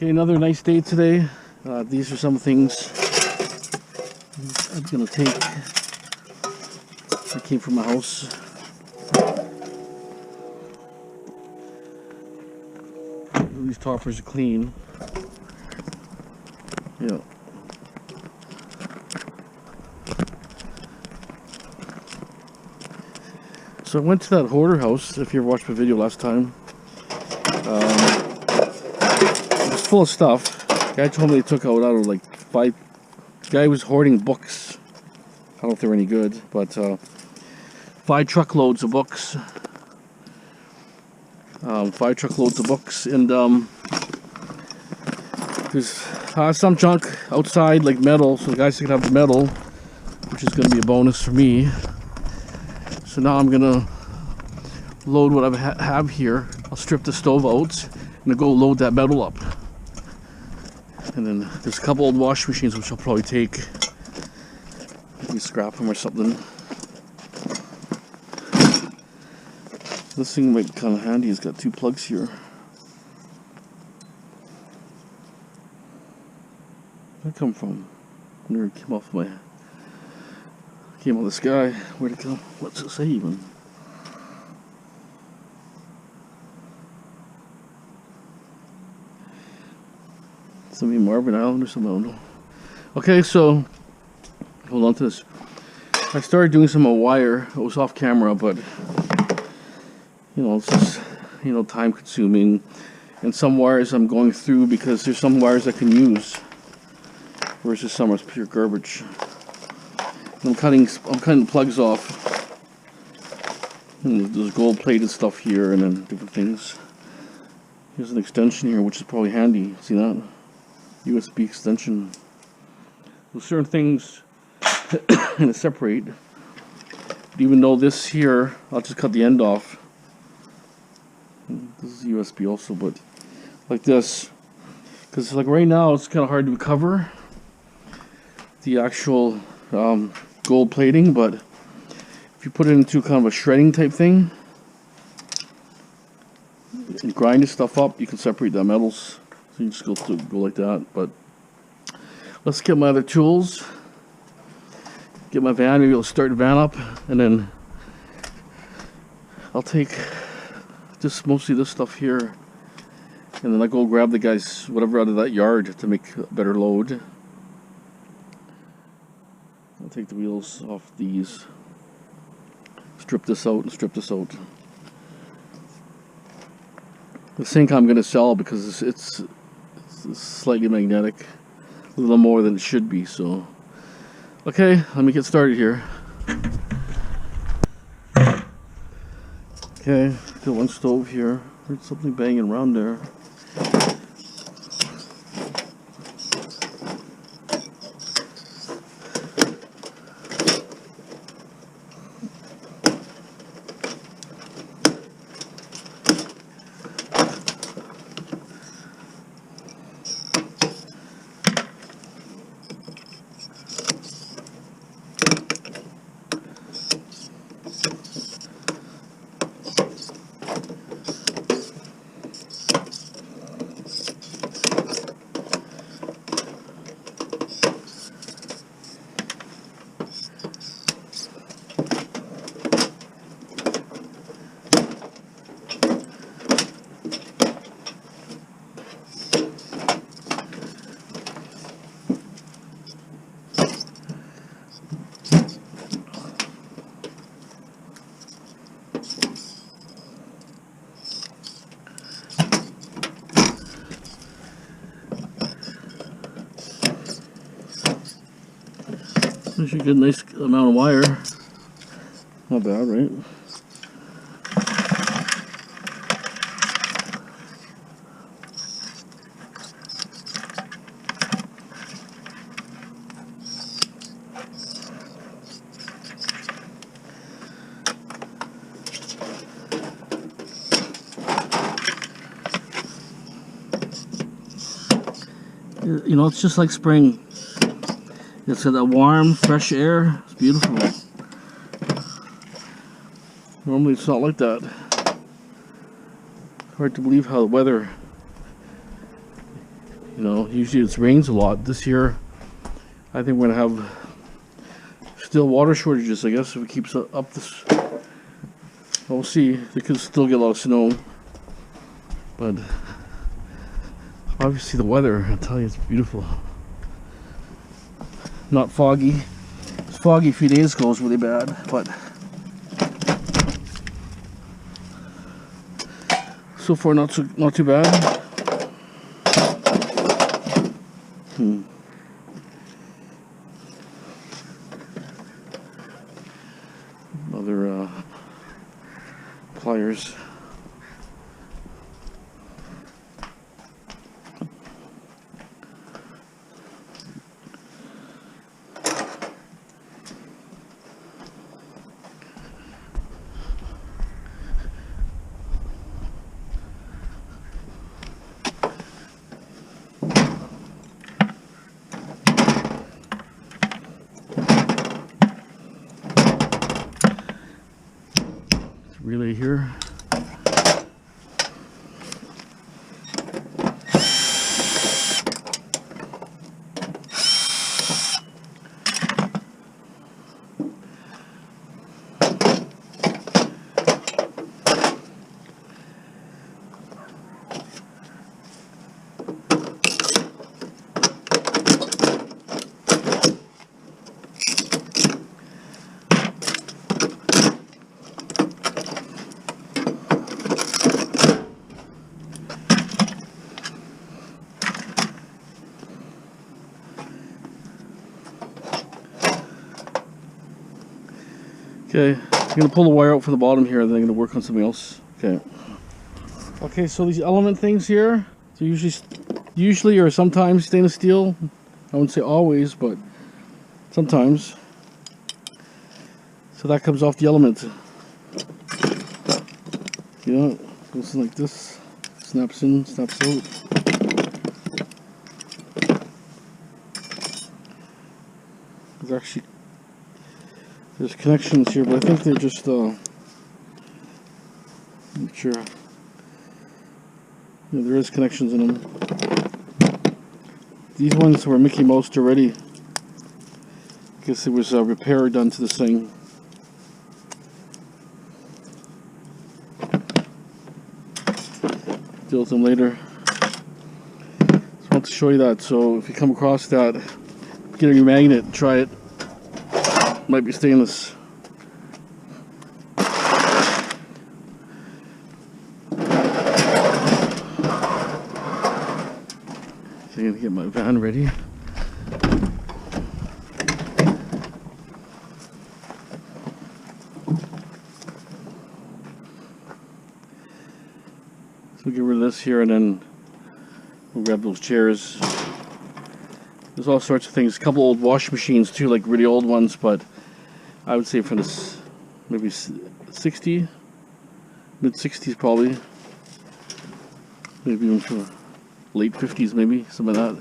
Okay, another nice day today. These are some things I'm gonna take. I came from my house. These toppers are clean. Yeah. So I went to that hoarder house. If you ever watched my video last time, it was full of stuff. The guy told me they took out of like 5. The guy was hoarding books. I don't know if they're any good, but 5 truckloads of books. 5 truckloads of books, and there's some junk outside, like metal. So the guys can have the metal, which is going to be a bonus for me. So now I'm gonna load what I have here. I'll strip the stove out and go load that metal up. And then there's a couple old wash machines which I'll probably take. Maybe scrap them or something. This thing might be kind of handy. It's got 2 plugs here. Where'd that come from? I wonder it came off my... Came on the sky. Where'd it go? What's it say even? Something Marvin Island or something, I don't know. Okay, so hold on to this. I started doing some wire. It was off camera, but you know, it's just, you know, time consuming. And some wires I'm going through because there's some wires I can use versus some are pure garbage. I'm cutting plugs off. And there's gold-plated stuff here, and then different things. Here's an extension here, which is probably handy. See that? USB extension. There's certain things and separate. But even though this here, I'll just cut the end off. This is USB also, but like this, because like right now it's kind of hard to recover the actual gold plating, but if you put it into kind of a shredding type thing and grind this stuff up, you can separate the metals. So you just go like that. But let's get my other tools, get my van. Maybe I'll start the van up, and then I'll take just mostly this stuff here, and then I go grab the guys whatever out of that yard to make a better load. I'll take the wheels off these, strip this out and strip this out. The sink I'm going to sell because it's slightly magnetic, a little more than it should be. So okay, let me get started here. Okay, got one stove here. Heard something banging around there. You should get a nice amount of wire. Not bad, right? You know, it's just like spring. It's got that warm, fresh air. It's beautiful. Normally it's not like that. Hard to believe how the weather You know, usually it rains a lot. This year, I think we're gonna have still water shortages, I guess, if it keeps up this. We'll see. They could still get a lot of snow, but obviously the weather, I tell you, it's beautiful. Not foggy. It was foggy a few days ago. It was really bad, but so far not too bad. Other pliers. Relay here. Okay, I'm going to pull the wire out from the bottom here, then I'm going to work on something else. Okay. Okay, so these element things here, so usually or sometimes stainless steel. I wouldn't say always, but sometimes. So that comes off the element. You know, goes like this, snaps in, snaps out. There's connections here, but I think they're just not sure. Yeah, there is connections in them. These ones were Mickey Mouse already. I guess there was a repair done to this thing. Deal with them later. Just want to show you that. So if you come across that, get a new magnet, try it. Might be stainless. So I'm gonna get my van ready. So we'll get rid of this here, and then we'll grab those chairs. There's all sorts of things. A couple old wash machines too, like really old ones, but I would say from this maybe 60, mid-60s probably. Maybe even from late 50s maybe, something like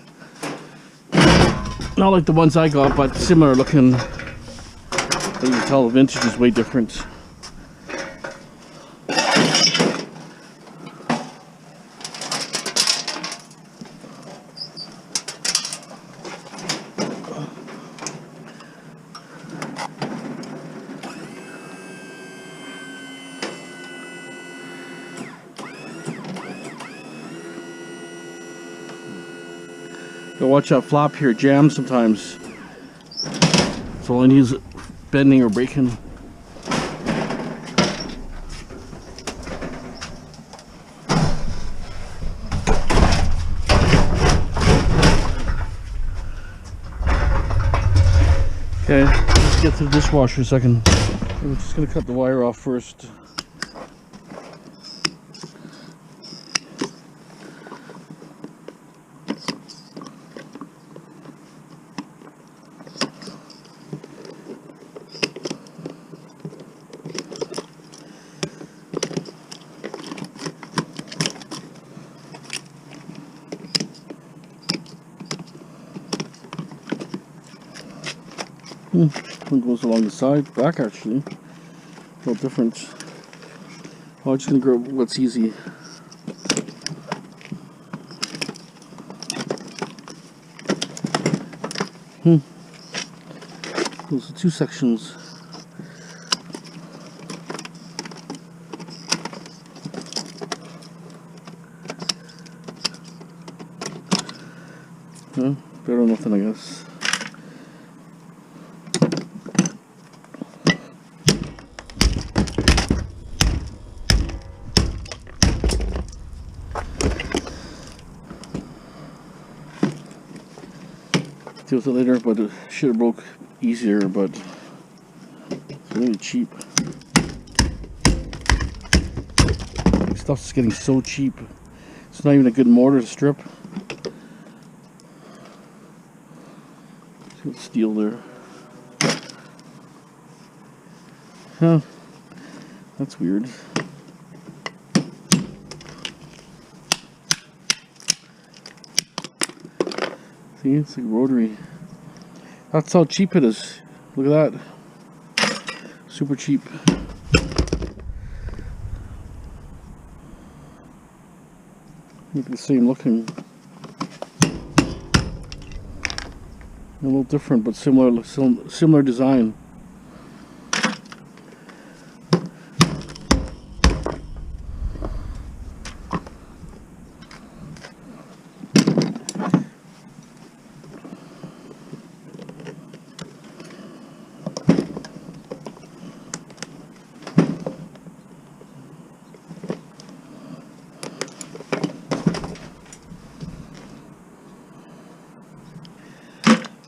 that. Not like the ones I got, but similar looking. But you can tell the vintage is way different. Watch that flap here, jam sometimes. So all I need is bending or breaking. Okay, let's get to the dishwasher a second. I'm just gonna cut the wire off first. One goes along the side, back actually. A little different. I'm just going to grab what's easy. Those are two sections. Better than nothing, I guess. Deal with it later, but it should have broke easier, but it's really cheap. Stuff's getting so cheap. It's not even a good mortar to strip. See the steel there. Huh. That's weird. See, it's like rotary. That's how cheap it is. Look at that. Super cheap. Look the same looking. A little different, but similar design.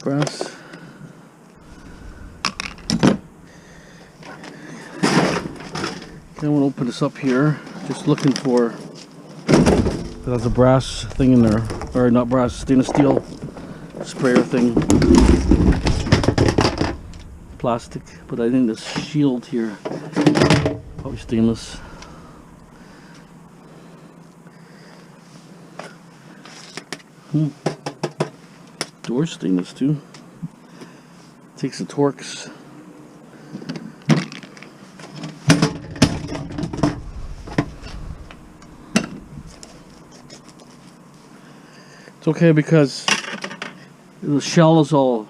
Brass. Okay, I'm gonna open this up here. Just looking for. There's a brass thing in there, or not brass, stainless steel sprayer thing. Plastic, but I think this shield here, probably stainless. Door stainless too. Takes the Torx. It's okay because the shell is all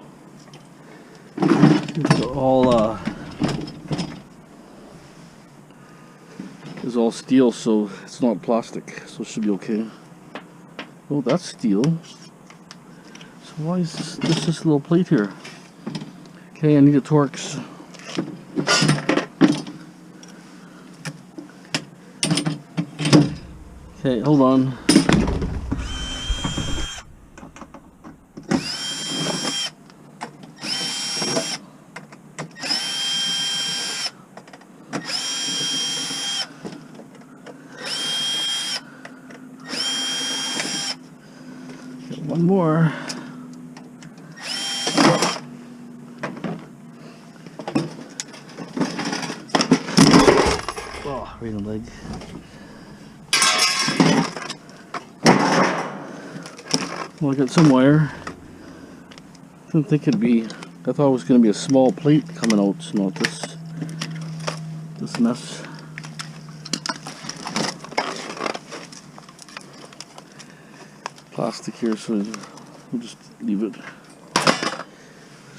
steel, so it's not plastic, so it should be okay. Oh, that's steel. So why is this little plate here? Okay, I need a Torx. Okay, hold on. One more. Oh, right in the leg. Well, I got some wire. Didn't think it'd be. I thought it was going to be a small plate coming out, not this mess. Plastic here, so we'll just leave it.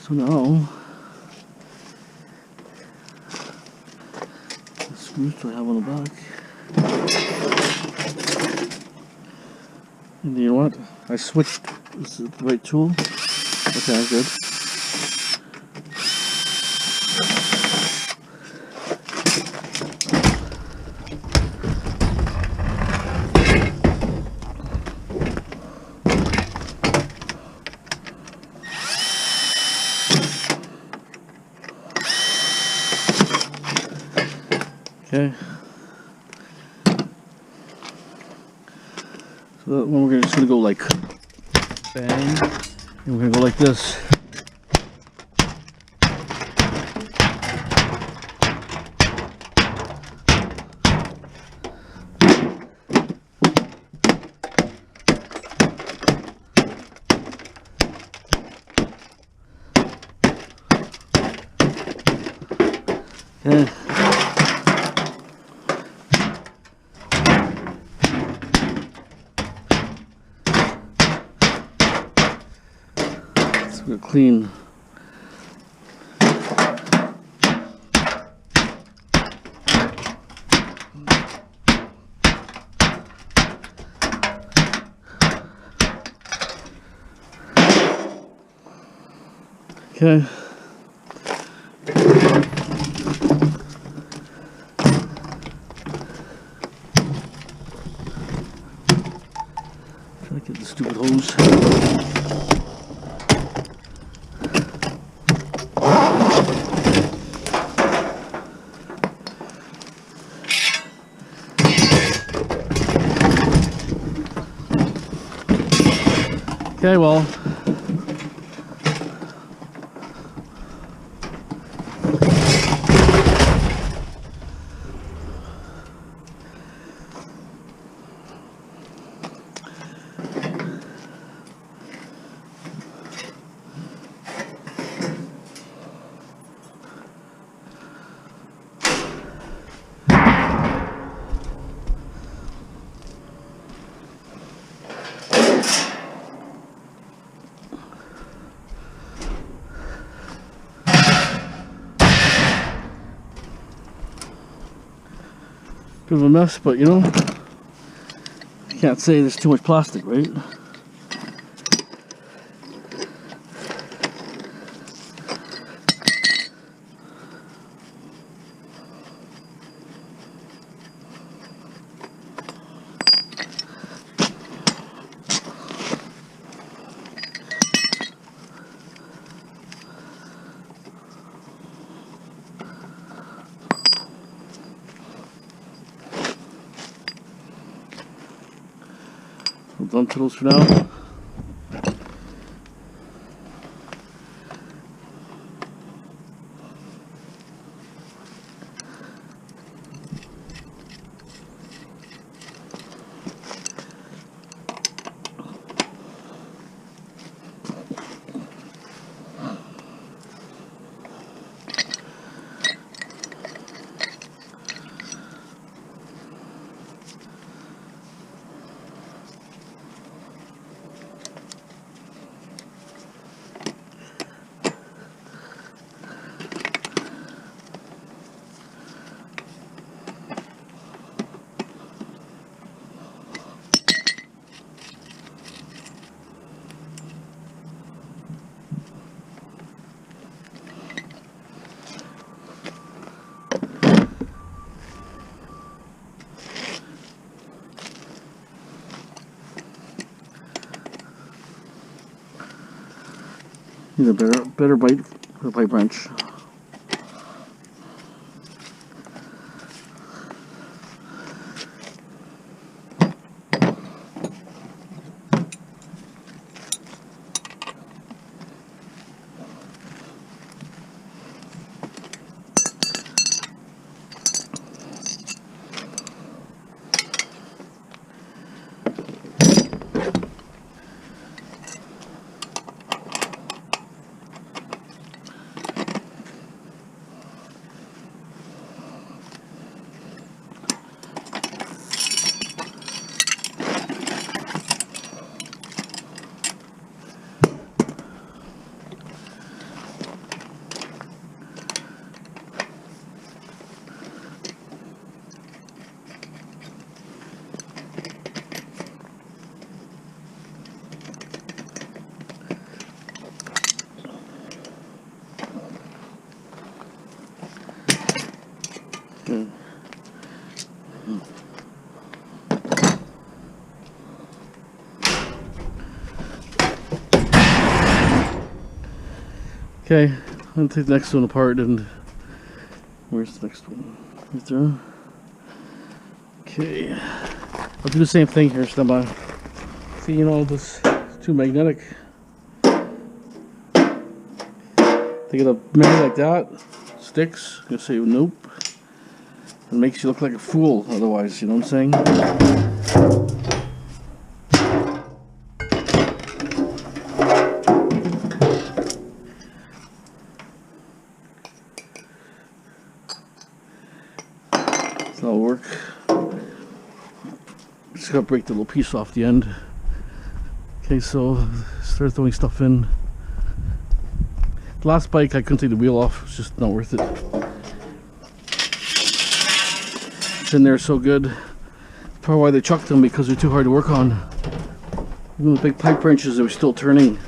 So now, the screws do I have on the back? And you know what? I switched. Is it the right tool? Okay, good. Okay. So that one we're just gonna go like bang, and we're gonna go like this. Okay. clean. Okay. Try to get the stupid hose. Okay, well. Bit of a mess, but you know, you can't say there's too much plastic, right? We're done for those for now. Need a better bite for the pipe wrench. Okay, I'm gonna take the next one apart, and where's the next one? Right there. Okay, I'll do the same thing here. Stand by. See, you know, this is too magnetic. Take it up maybe like that, sticks. I'm gonna say nope. It makes you look like a fool otherwise. You know what I'm saying? That'll work. Just gotta break the little piece off the end. Okay, so start throwing stuff in. The last bike I couldn't take the wheel off. It's just not worth it. It's in there so good. Probably why they chucked them, because they're too hard to work on. Even the big pipe wrenches, they were still turning.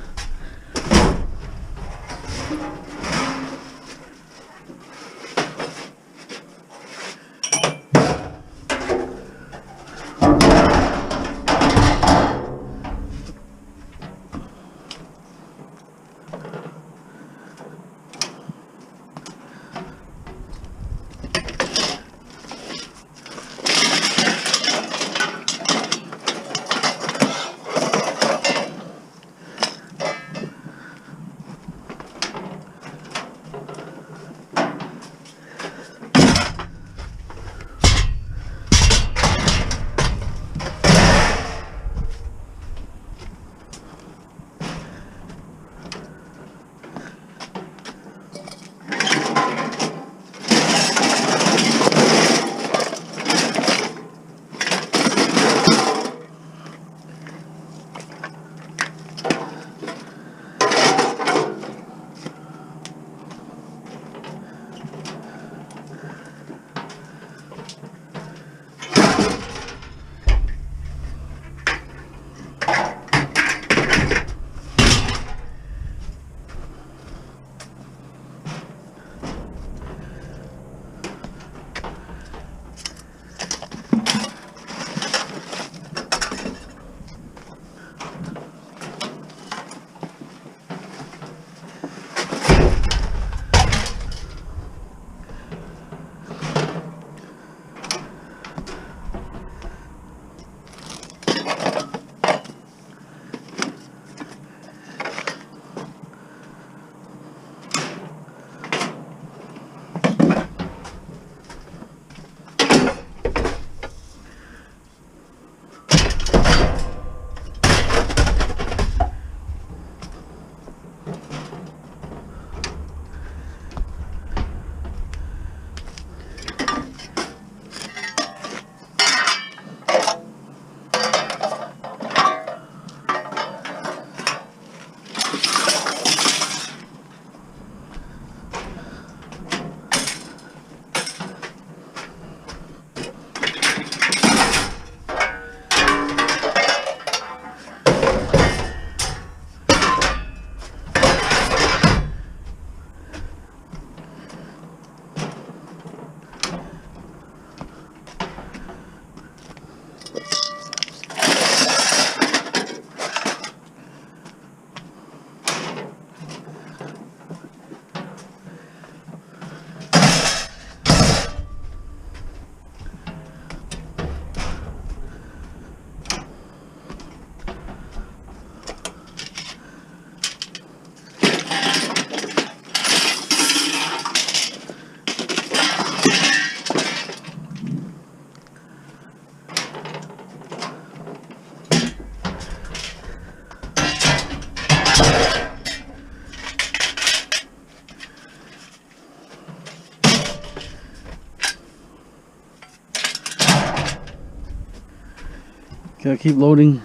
Gotta keep loading.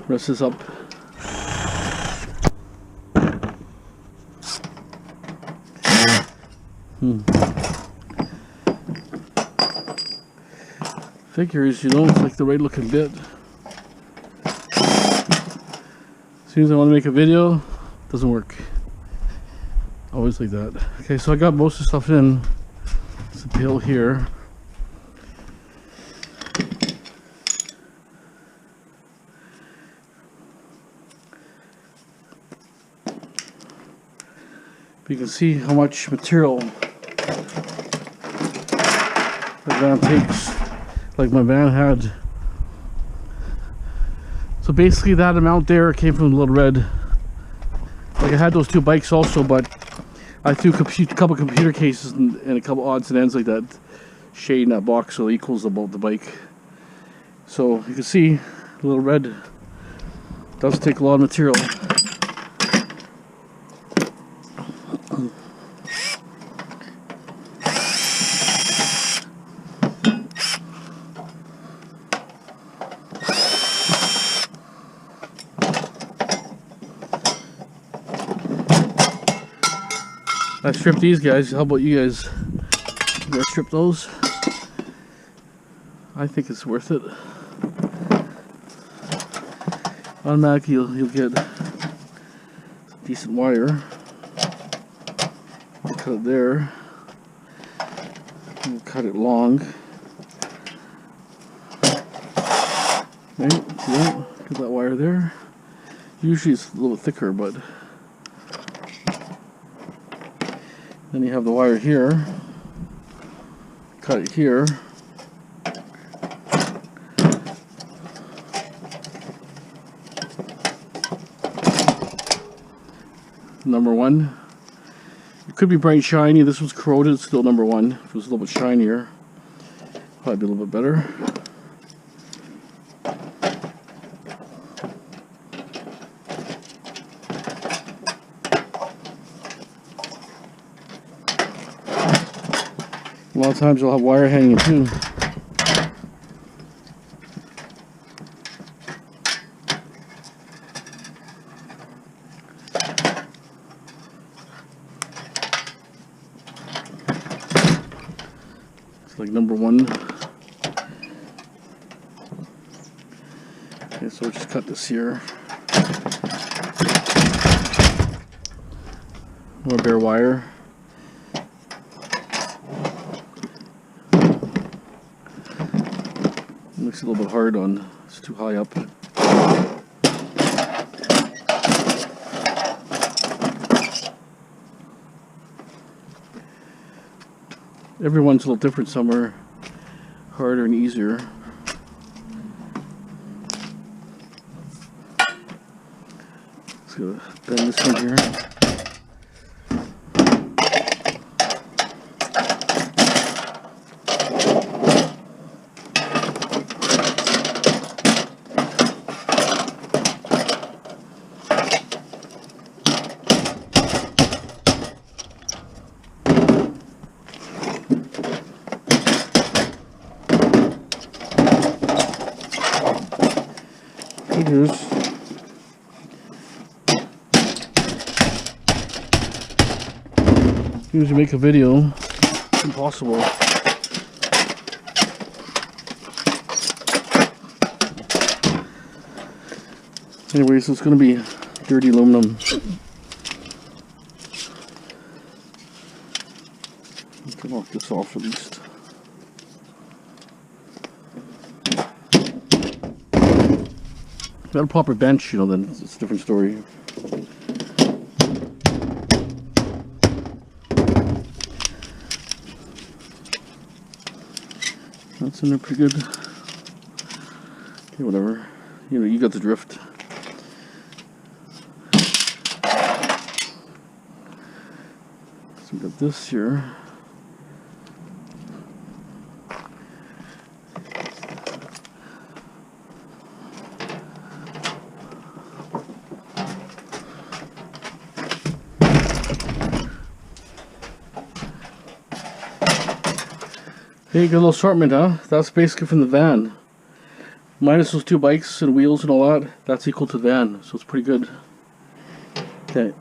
Rest this up. Figures, you know, it's like the right looking bit. As soon as I want to make a video, it doesn't work. Always like that. Okay, so I got most of the stuff in. It's a pail here. You can see how much material the van takes, like my van had. So basically that amount there came from Little Red. Like I had those two bikes also, but I threw a couple computer cases and a couple odds and ends like that shade in that box, so it equals about the bike. So you can see Little Red does take a lot of material. I stripped these guys. How about you guys? You guys strip those? I think it's worth it. Automatically, you'll get decent wire. Cut it there. And cut it long. Right, see that? Get that wire there. Usually it's a little bit thicker, but then you have the wire here. Cut it here. Number one. It could be bright shiny. This was corroded. It's still number one. If it was a little bit shinier, probably be a little bit better. A lot of times you'll have wire hanging too. It's like number one. Okay, so we'll just cut this here. More bare wire. Makes it a little bit hard on, it's too high up. Everyone's a little different, some are harder and easier. Let's go bend this one here. Usually make a video. It's impossible. Anyways, it's going to be dirty aluminum. I can knock this off at least. Got a proper bench, you know, then it's a different story. That's in there pretty good. Okay, whatever. You know, you got the drift. So we got this here. Hey, good little assortment, huh? That's basically from the van. Minus those two bikes and wheels and all that, that's equal to the van, so it's pretty good. Okay.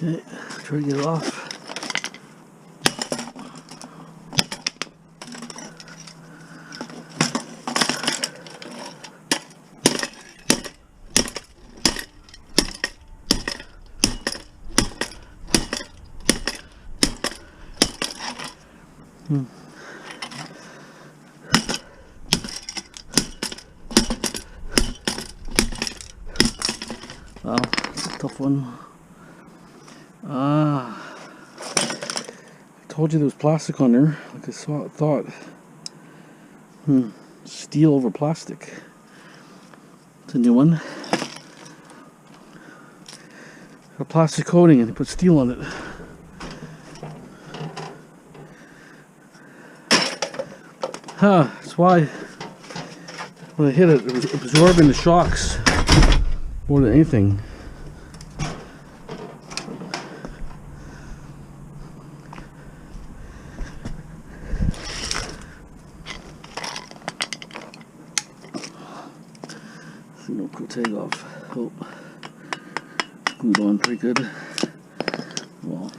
Okay, try to get it off. Wow, it's a tough one. I told you there was plastic on there, like I thought. Steel over plastic. It's a new one. A plastic coating and they put steel on it. Huh, that's why when I hit it, it was absorbing the shocks more than anything. See, no take off. Oh, glued on pretty good. Well.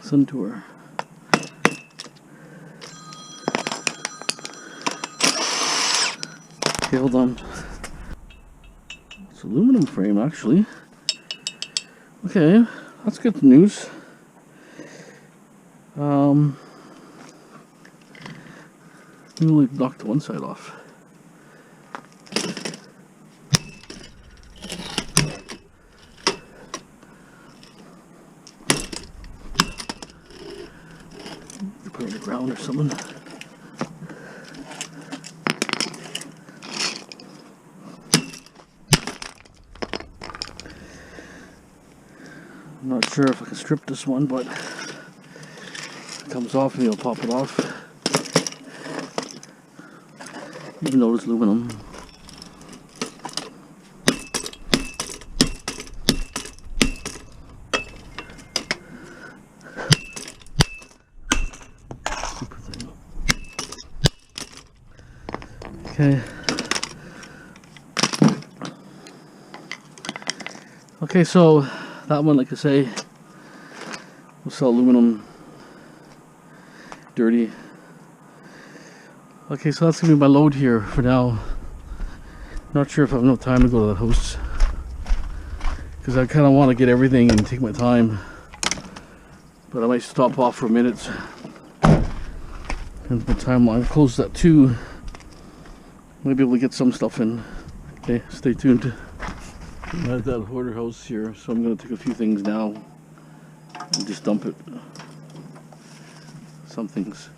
Sun tour. Okay, hold on. It's aluminum frame, actually. Okay, that's good news. Maybe we'll knock the one side off. Put it on the ground or something. I'm not sure if I can strip this one, but if it comes off, maybe I'll pop it off. Even though it's aluminum. Super thing. Okay. Okay, so that one, like I say, was all aluminum, dirty. Okay, so that's gonna be my load here for now. Not sure if I have enough time to go to that house, because I kind of want to get everything and take my time. But I might stop off for a minute. And my timeline closes at 2. Maybe able to get some stuff in. Okay, stay tuned. I'm at that hoarder house here, so I'm going to take a few things now and just dump it. Some things.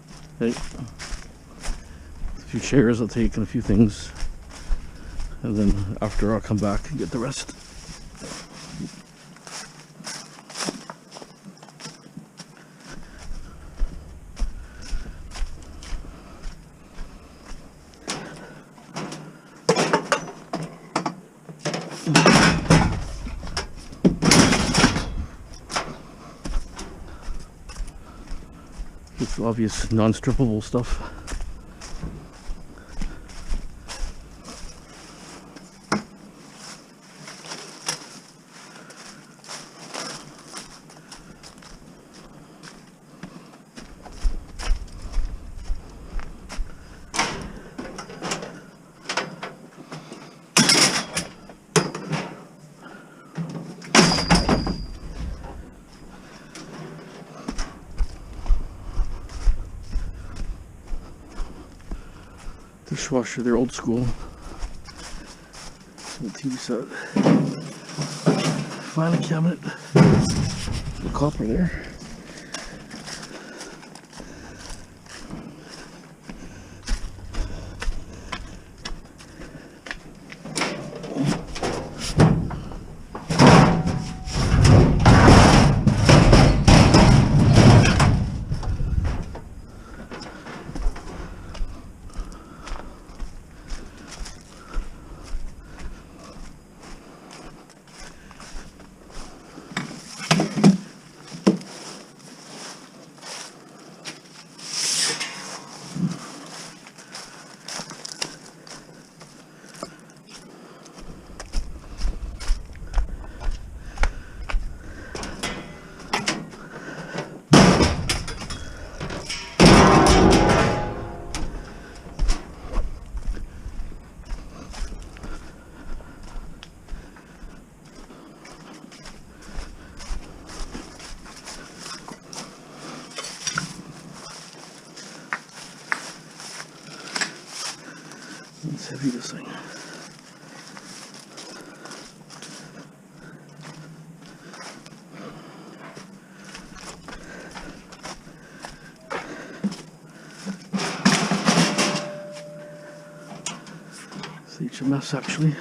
Okay. A few chairs I'll take and a few things. And then after I'll come back and get the rest. Just obvious non-strippable stuff. Dishwasher, they're old school. Some TV set. Filing cabinet. The copper there. It's heavy, this thing. It's a mess, actually.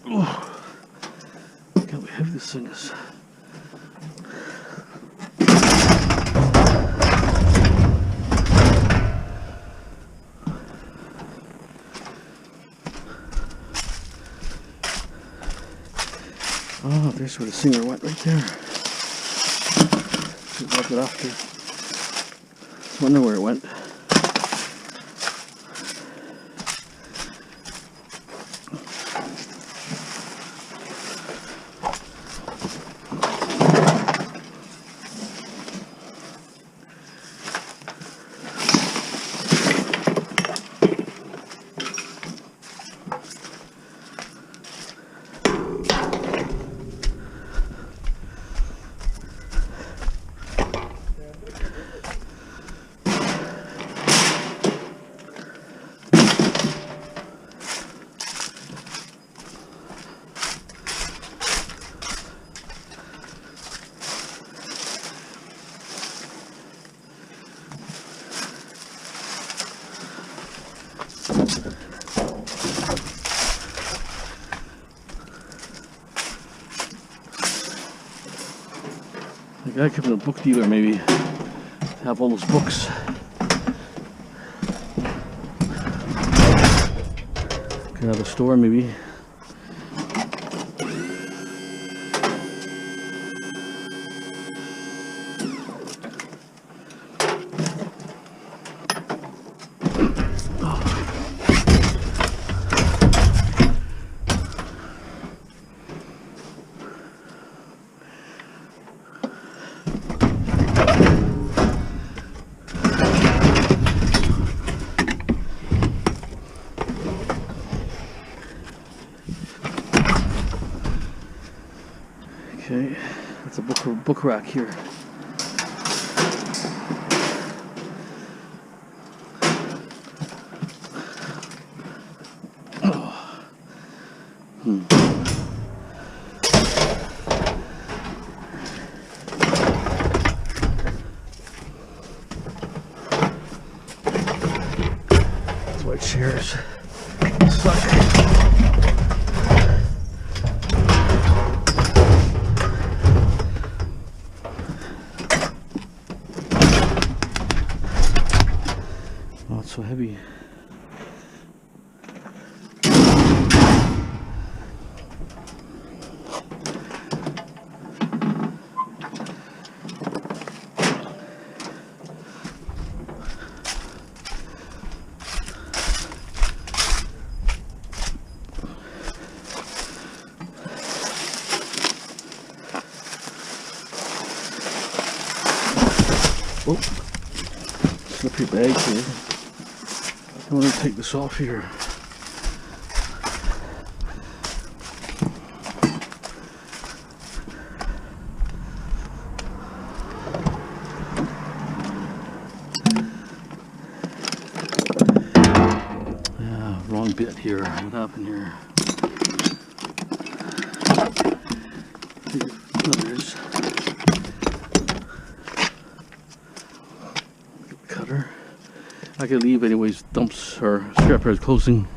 Oh, look how heavy this thing is. Oh, there's where the singer went, right there. Should wipe it after. I wonder where it went. The guy could be a book dealer, maybe, to have all those books. Could have a store, maybe. Okay, that's a book rack here. Oh. That's why chairs suck. Oh, it's so heavy. Oh, slippery bag here. I want to take this off here. Yeah, wrong bit here. What happened here? Others. Cutter. I could leave anyways, dumps or scrap yard closing.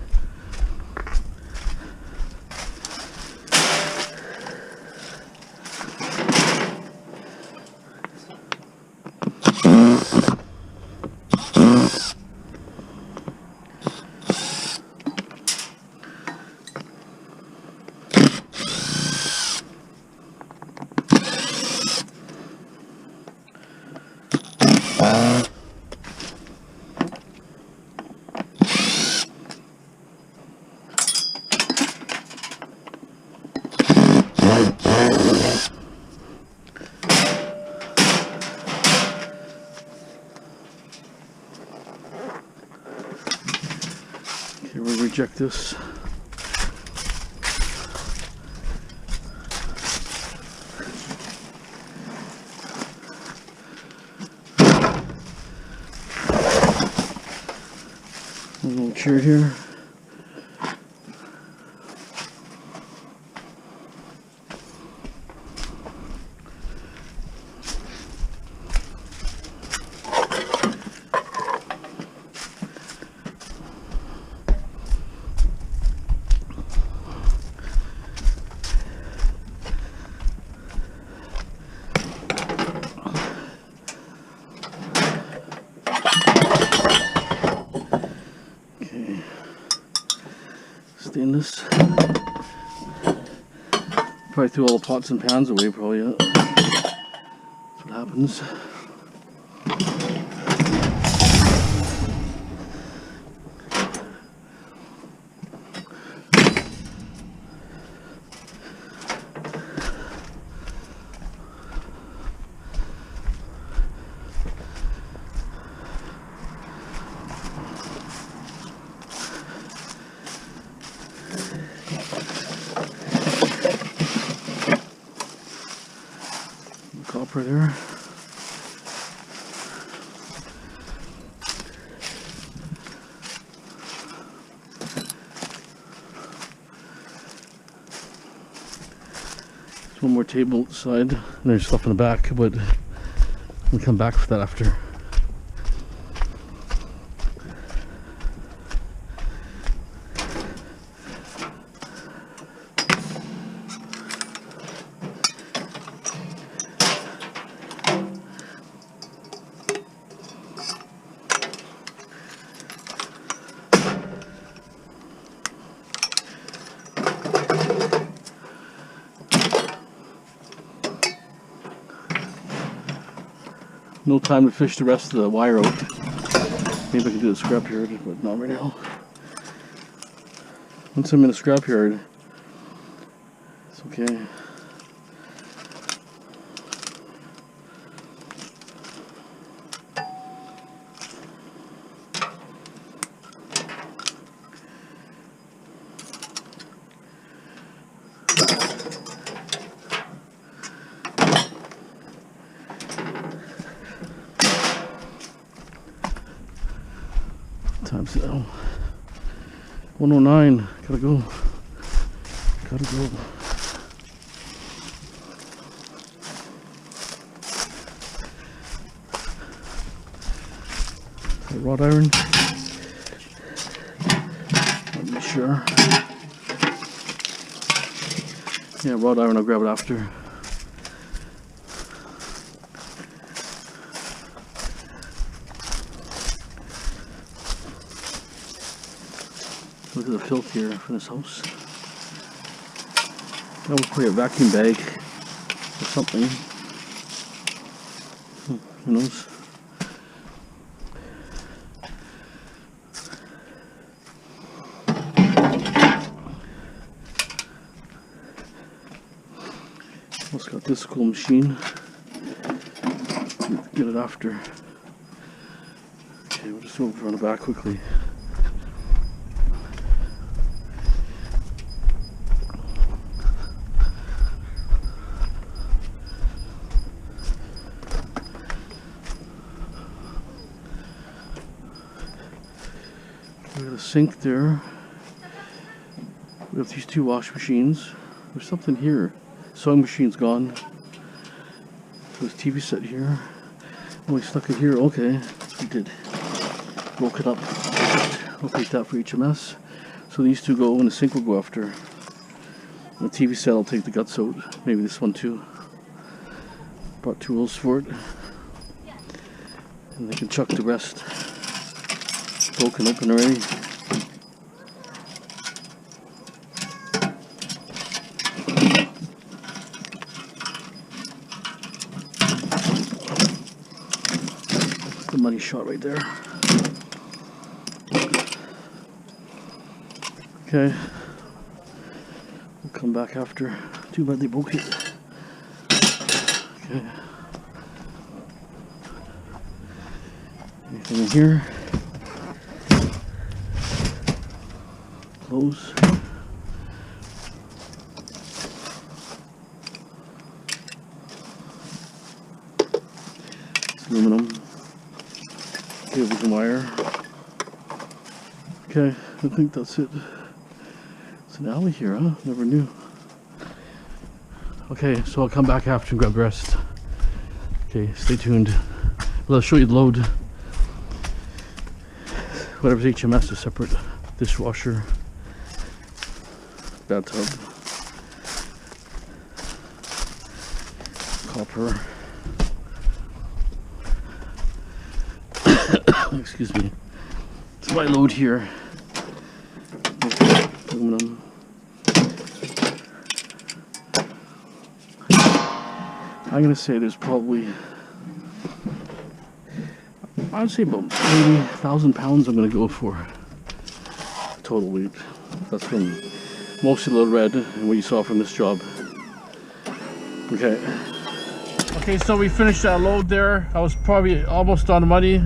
Okay, we'll reject this. A little chair here. stainless. Probably threw all the pots and pans away, probably. Yeah. That's what happens. Copper there. There's one more table outside, and there's stuff in the back, but we'll come back for that after. No time to fish the rest of the wire out. Maybe I can do the scrapyard, but not right now. Once I'm in the scrapyard, it's okay. Time's now 1:09. Gotta go. A wrought iron. Not be sure. Yeah, wrought iron. I'll grab it after. Look at the filth here for this house. That was probably a vacuum bag or something. Who knows? Also got this cool machine. Get it after. Okay, we'll just move around the back quickly. We got a sink there. We have these two wash machines. There's something here. Sewing machine's gone. There's a TV set here. Oh, we stuck it here. Okay, that's what we did. Broke it up. I'll take that for HMS. So these two go, and the sink will go after. And the TV set, I'll take the guts out. Maybe this one too. Brought tools for it. And they can chuck the rest. Broken open already. That's the money shot right there. Okay. We'll come back after. Too bad they broke it. Okay. Anything in here? Close. It's aluminum. Cables and wire. Okay, I think that's it. It's an alley here, huh? Never knew. Okay, so I'll come back after and grab the rest. Okay, stay tuned. Well, I'll show you the load. Whatever's HMS is separate. Dishwasher. Bathtub. Copper. Excuse me. It's my load here. There's aluminum. I'm gonna say there's probably, I would say about maybe 1,000 pounds I'm gonna go for total weight. That's from mostly low red and what you saw from this job. Okay. Okay, so we finished that load there. I was probably almost on the money.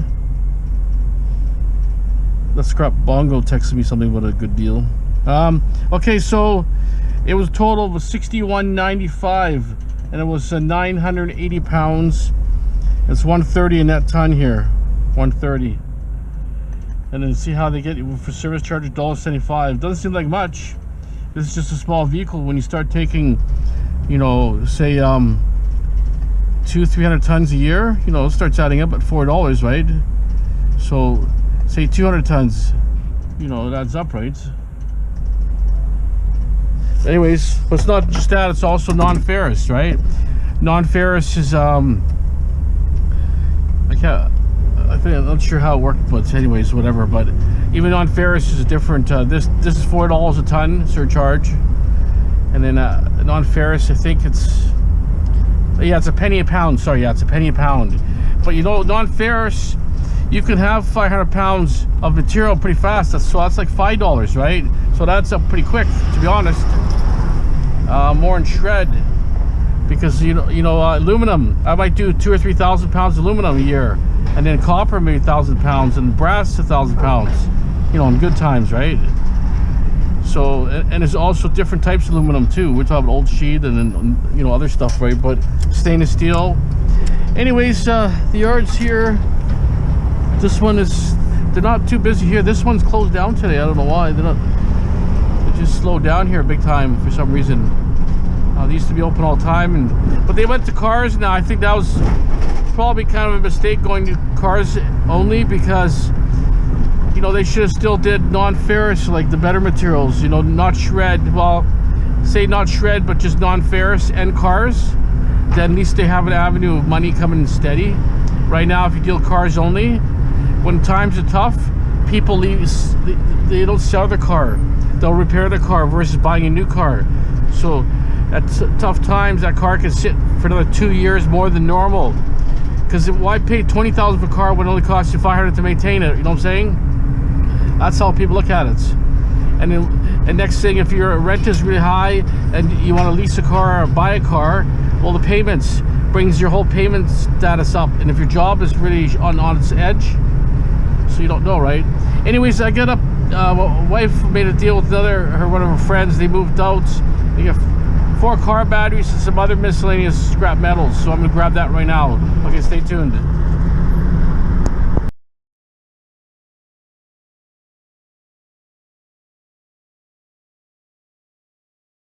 That scrap bongo texted me something about a good deal. Okay, so it was a total of $61.95, and it was 980 pounds. It's 130 in that ton here, 130. And then see how they get for service charge $1.75. Doesn't seem like much. This is just a small vehicle. When you start taking, you know, say 200-300 tons a year, you know, it starts adding up at $4, right? So say 200 tons, you know, it adds up, right? Anyways, but it's not just that, it's also non-ferrous, right? Non-ferrous is I'm not sure how it worked, but anyways, whatever. But even non-ferrous is different. This is $4 a ton surcharge, and then non-ferrous, I think it's, yeah, it's a penny a pound. Sorry, yeah, it's a penny a pound. But you know, non-ferrous, you can have 500 pounds of material pretty fast. So that's like $5, right? So that's up pretty quick, to be honest. More in shred, because you know, aluminum, I might do 2,000 or 3,000 pounds of aluminum a year, and then copper maybe 1,000 pounds, and brass 1,000 pounds. You know, in good times, right? So, and there's also different types of aluminum too. We're talking about old sheet and then, you know, other stuff, right? But stainless steel. Anyways, the yards here. This one is, they're not too busy here. This one's closed down today. I don't know why. They just slowed down here big time for some reason. They used to be open all the time, but they went to cars now. I think that was probably kind of a mistake going to cars only, because you know, they should have still did non-ferrous, like the better materials, you know, not shred. Well, say not shred, but just non-ferrous and cars. Then at least they have an avenue of money coming in steady. Right now, if you deal cars only, when times are tough, people leave, they don't sell their car. They'll repair the car versus buying a new car. So at tough times, that car can sit for another 2 years more than normal. Because why pay $20,000 for a car when it only costs you $500 to maintain it? You know what I'm saying? That's how people look at it. And then, and next thing, if your rent is really high and you want to lease a car or buy a car, well, the payments brings your whole payment status up. And if your job is really on its edge, so you don't know, right? Anyways, I get up. My wife made a deal with one of her friends. They moved out. They got 4 car batteries and some other miscellaneous scrap metals. So I'm gonna grab that right now. Okay, stay tuned.